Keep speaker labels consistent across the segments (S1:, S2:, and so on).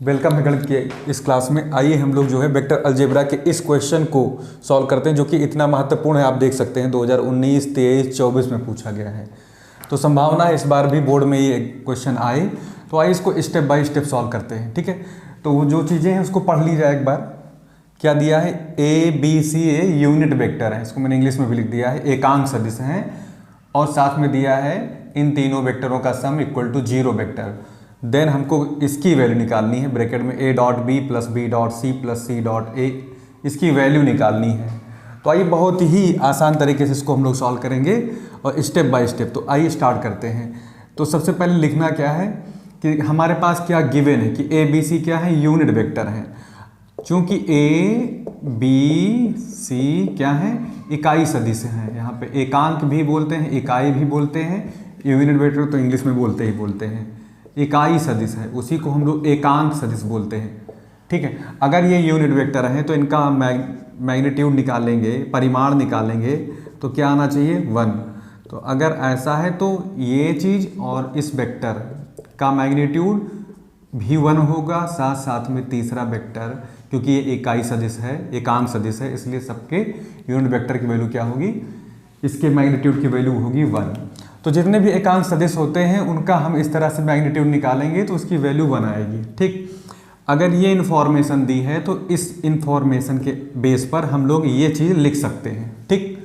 S1: Welcome है गणित के इस क्लास में। आइए हम लोग जो है वेक्टर अलजेब्रा के इस क्वेश्चन को सॉल्व करते हैं, जो कि इतना महत्वपूर्ण है। आप देख सकते हैं 2019, 23, 24 में पूछा गया है, तो संभावना है इस बार भी बोर्ड में ये क्वेश्चन आए। तो आइए इसको स्टेप बाय स्टेप सॉल्व करते हैं, ठीक है। तो वो जो चीज़ें हैं उसको पढ़ लीजिए एक बार। क्या दिया है? A B C A unit vector है, इसको मैंने इंग्लिश में भी लिख दिया है, एकांक सदिश हैं, और साथ में दिया है इन तीनों वेक्टरों का sum equal to 0 vector. Then हमको इसकी वैल्यू निकालनी है, ब्रैकेट में A dot B plus B dot C plus C dot A, इसकी वैल्यू निकालनी है। तो आइए बहुत ही आसान तरीके से इसको हम लोग सॉल्व करेंगे और स्टेप बाय स्टेप। तो आइए स्टार्ट करते हैं। तो सबसे पहले लिखना क्या है कि हमारे पास क्या गिवन है कि ए बी सी क्या है, यूनिट वेक्टर हैं। चूँकि ए बी सी क्या है, इकाई सदिश हैं। यहाँ पे एकांक भी बोलते हैं, इकाई भी बोलते हैं, यूनिट वेक्टर तो इंग्लिश में बोलते ही बोलते हैं। इकाई सदिश है, उसी को हम लोग एकांक सदिश बोलते हैं, ठीक है। अगर ये यूनिट वेक्टर है तो इनका मैग्नीट्यूड निकालेंगे, परिमाण निकालेंगे, तो क्या आना चाहिए? 1। तो अगर ऐसा है तो ये चीज़ और इस वेक्टर का मैग्नीट्यूड भी 1 होगा, साथ साथ में तीसरा वेक्टर, क्योंकि ये इकाई सदिश है, एकांक सदिश है, इसलिए सबके यूनिट वेक्टर की वैल्यू क्या होगी? इसके मैग्नीट्यूड की वैल्यू होगी 1। तो जितने भी एकांक सदिश होते हैं उनका हम इस तरह से मैग्नीट्यूड निकालेंगे तो उसकी वैल्यू 1 आएगी, ठीक। अगर ये इन्फॉर्मेशन दी है तो इस इन्फॉर्मेशन के बेस पर हम लोग ये चीज़ लिख सकते हैं, ठीक।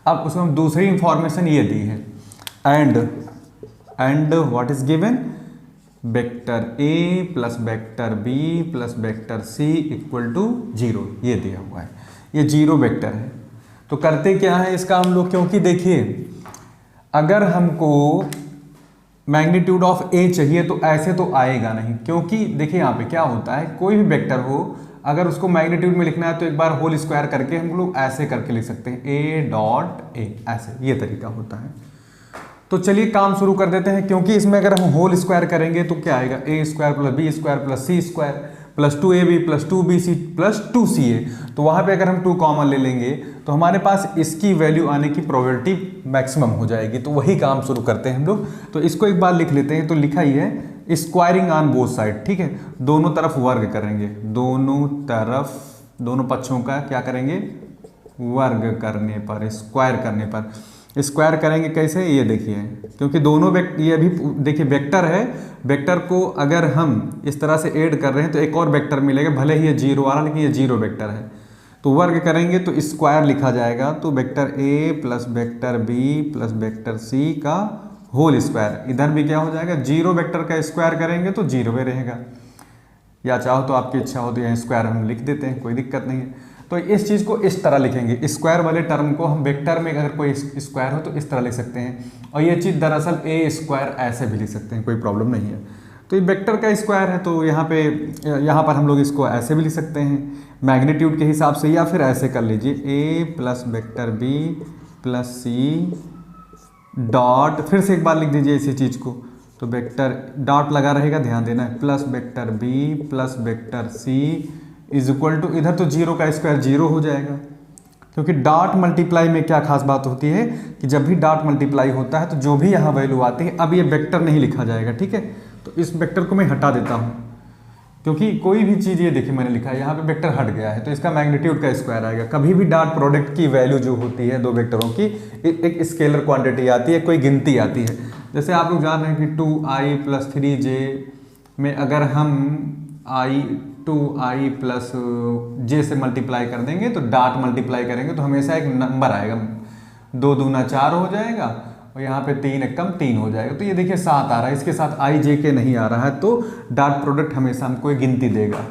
S1: अब उसमें दूसरी इन्फॉर्मेशन ये दी है, and what is given? Vector A plus vector B plus vector C equal to 0, ये दिया हुआ है। ये 0 वेक्टर है। तो करते क्या है इसका हम लोग, क्योंकि देखिए अगर हमको मैग्नीट्यूड ऑफ ए चाहिए तो ऐसे तो आएगा नहीं, क्योंकि देखिए यहाँ पे क्या होता है, कोई भी वेक्टर हो अगर उसको मैग्नीट्यूड में लिखना है तो एक बार होल स्क्वायर करके हम लोग ऐसे करके लिख सकते हैं, ए डॉट ए, ऐसे ये तरीका होता है। तो चलिए काम शुरू कर देते हैं, क्योंकि इसमें अगर हम होल स्क्वायर करेंगे तो क्या आएगा? A square plus B square plus C square plus 2ab plus 2bc plus 2ca। तो वहाँ पे अगर हम 2 कॉमन ले लेंगे तो हमारे पास इसकी वैल्यू आने की प्रोबेबिलिटी मैक्सिमम हो जाएगी। तो वही काम शुरू करते हैं हम लोग। तो इसको एक बार लिख लेते हैं। तो लिखा ही है स्क्वायरिंग ऑन बोथ साइड, ठीक है। दोनों तरफ वर्ग करेंगे, दोनों तरफ, दोनों पक्षों का क्या करेंगे? वर्ग करने पर, स्क्वायर करने पर। स्क्वायर करेंगे कैसे? ये देखिए, क्योंकि दोनों ये भी देखिए वेक्टर है, वेक्टर को अगर हम इस तरह से ऐड कर रहे हैं तो एक और वेक्टर मिलेगा, भले ही ये 0 वाला, लेकिन ये 0 वेक्टर है। तो वर्ग करेंगे तो स्क्वायर लिखा जाएगा। तो vector A plus vector B plus vector C का होल स्क्वायर। इधर भी क्या हो जाएगा? 0 वेक्टर का स्क्वायर करेंगे तो 0 में रहेगा, या चाहो तो आपकी इच्छा हो तो यहाँ स्क्वायर हम लिख देते हैं, कोई दिक्कत नहीं है। तो इस चीज़ को इस तरह लिखेंगे, स्क्वायर वाले टर्म को हम वेक्टर में अगर कोई स्क्वायर हो तो इस तरह लिख सकते हैं, और ये चीज़ दरअसल ए स्क्वायर ऐसे भी लिख सकते हैं, कोई प्रॉब्लम नहीं है। तो ये वेक्टर का स्क्वायर है, तो यहाँ पर हम लोग इसको ऐसे भी लिख सकते हैं मैग्नीट्यूड के हिसाब से, या फिर ऐसे कर लीजिए A plus vector B plus C dot, फिर से एक बार लिख दीजिए इसी चीज़ को। तो वेक्टर डॉट लगा रहेगा, ध्यान देना है, plus vector B plus vector C is equal to, इधर तो 0 का स्क्वायर 0 हो जाएगा, क्योंकि डॉट मल्टीप्लाई में क्या खास बात होती है कि जब भी डॉट मल्टीप्लाई होता है तो जो भी यहाँ वैल्यू आती है, अब ये वेक्टर नहीं लिखा जाएगा, ठीक है। तो इस वेक्टर को मैं हटा देता हूँ, क्योंकि कोई भी चीज़, ये देखिए मैंने लिखा है यहाँ पे वेक्टर हट गया है, तो इसका मैग्नीट्यूड का स्क्वायर आएगा। कभी भी डॉट प्रोडक्ट की वैल्यू जो होती है दो वेक्टरों की, एक स्केलर क्वांटिटी आती है, कोई गिनती आती है। जैसे आप लोग जान रहे हैं कि 2i प्लस 3j में अगर हम 2i प्लस j से मल्टीप्लाई कर देंगे तो डॉट मल्टीप्लाई करेंगे तो हमेशा एक नंबर आएगा, 2 दूना 4 हो जाएगा, और यहाँ पे 3 एक कम 3 हो जाएगा। तो ये देखिए 7 आ रहा है, इसके साथ i j के नहीं आ रहा है, तो डॉट प्रोडक्ट हमेशा हमको एक गिनती देगा,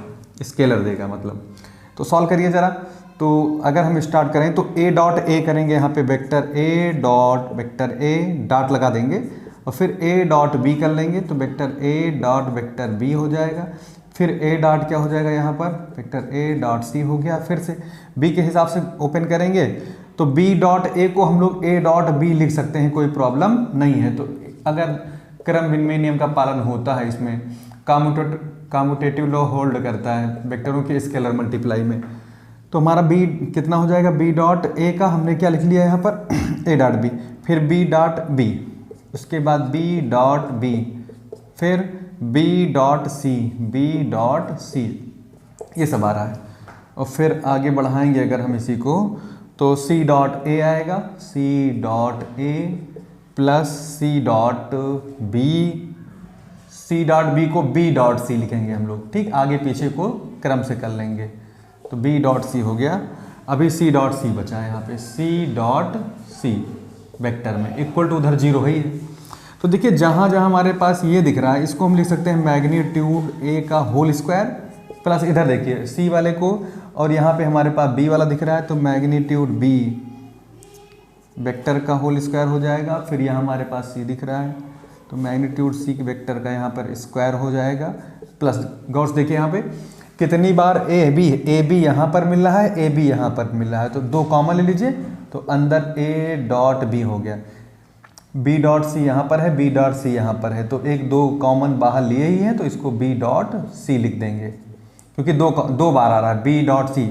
S1: स्केलर देगा मतलब। तो सॉल्व करिए ज़रा। तो अगर हम स्टार्ट करें तो a डॉट a करेंगे, यहाँ पे vector a dot vector a dot लगा देंगे, और फिर a डॉट b कर लेंगे तो vector a dot vector b हो जाएगा। फिर a डॉट क्या हो जाएगा, यहाँ पर वेक्टर a डॉट c हो गया। फिर से b के हिसाब से ओपन करेंगे तो b डॉट a को हम लोग a डॉट b लिख सकते हैं, कोई प्रॉब्लम नहीं है। तो अगर क्रम विनिमय नियम का पालन होता है, इसमें कम्यूटेटिव लॉ होल्ड करता है वेक्टरों के स्केलर मल्टीप्लाई में, तो हमारा b कितना हो जाएगा? b डॉट a का हमने क्या लिख लिया यहाँ पर a डॉट b, फिर b डॉट b, उसके बाद b डॉट b, फिर बी डॉट सी ये सब आ रहा है। और फिर आगे बढ़ाएंगे अगर हम इसी को, तो सी डॉट ए आएगा, C dot A plus C dot B को बी डॉट सी लिखेंगे हम लोग, ठीक, आगे पीछे को क्रम से कर लेंगे। तो बी डॉट सी हो गया, अभी सी डॉट सी बचा है यहाँ पे, सी डॉट सी वेक्टर में इक्वल टू उधर 0 ही है। तो देखिए जहाँ जहाँ हमारे पास ये दिख रहा है इसको हम लिख सकते हैं मैग्नीट्यूड ए का होल स्क्वायर प्लस इधर देखिए सी वाले को, और यहाँ पे हमारे पास बी वाला दिख रहा है तो मैग्नीट्यूड बी वेक्टर का होल स्क्वायर हो जाएगा। फिर यहाँ हमारे पास सी दिख रहा है तो मैग्नीट्यूड सी के वेक्टर का यहाँ पर स्क्वायर हो जाएगा प्लस, गौर से देखिए यहाँ पे कितनी बार ए बी यहाँ पर मिल रहा है, ए बी यहाँ पर मिल रहा है, तो 2 कॉमन ले लीजिए तो अंदर ए डॉट बी हो गया, बी डॉट सी यहाँ पर है, बी डॉट सी यहाँ पर है, तो 1-2 कॉमन बाहर लिए ही है तो इसको बी डॉट सी लिख देंगे क्योंकि 2 बार आ रहा है बी डॉट सी।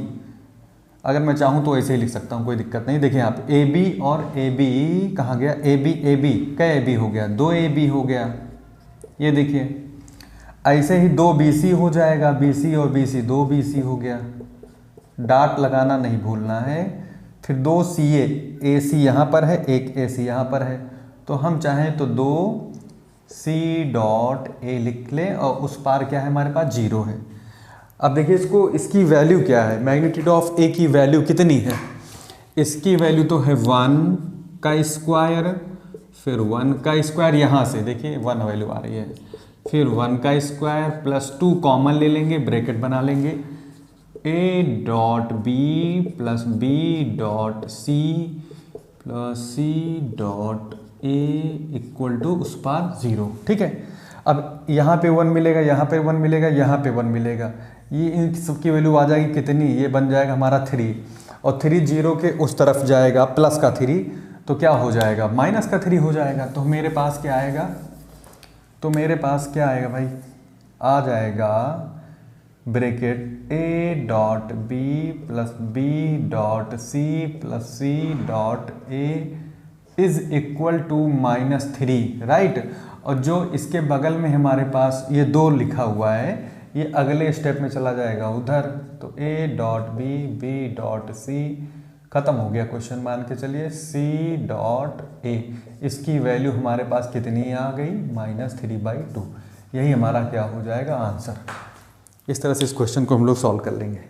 S1: अगर मैं चाहूँ तो ऐसे ही लिख सकता हूँ, कोई दिक्कत नहीं। देखिए यहाँ पे ए बी और ए बी कहाँ गया, ए बी क्या ए बी हो गया, 2 ए बी हो गया, ये देखिए ऐसे ही 2 बी सी हो जाएगा, बी सी और बी सी 2 बी सी हो गया, डाट लगाना नहीं भूलना है। फिर 2 सी ए सी यहाँ पर है, एक ए सी यहाँ पर है, तो हम चाहें तो 2 सी डॉट ए लिख लें और उस पार क्या है हमारे पास 0 है। अब देखिए इसकी वैल्यू क्या है, मैग्नीट्यूड ऑफ ए की वैल्यू कितनी है, इसकी वैल्यू तो है 1 का स्क्वायर, फिर 1 का स्क्वायर यहाँ से देखिए 1 वैल्यू आ रही है, फिर 1 का स्क्वायर प्लस 2 कॉमन ले लेंगे, ब्रैकेट बना लेंगे, A dot B plus B dot C plus C dot A equal to उस पार 0, ठीक है। अब यहाँ पे 1 मिलेगा, यहाँ पे 1 मिलेगा, यहाँ पे 1 मिलेगा, ये इन सबकी वैल्यू आ जाएगी कितनी, ये बन जाएगा हमारा 3, और 3 0 के उस तरफ जाएगा प्लस का 3, तो क्या हो जाएगा माइनस का 3 हो जाएगा। तो मेरे पास क्या आएगा, तो मेरे पास क्या आएगा भाई, आ जाएगा bracket A dot B plus B dot C plus C dot A is equal to -3, right. और जो इसके बगल में हमारे पास ये 2 लिखा हुआ है ये अगले स्टेप में चला जाएगा उधर, तो A dot B dot C, खत्म हो गया क्वेश्चन, मान के चलिए सी डॉट ए, इसकी वैल्यू हमारे पास कितनी आ गई -3/2, यही हमारा क्या हो जाएगा आंसर। इस तरह से इस क्वेश्चन को हम लोग सॉल्व कर लेंगे।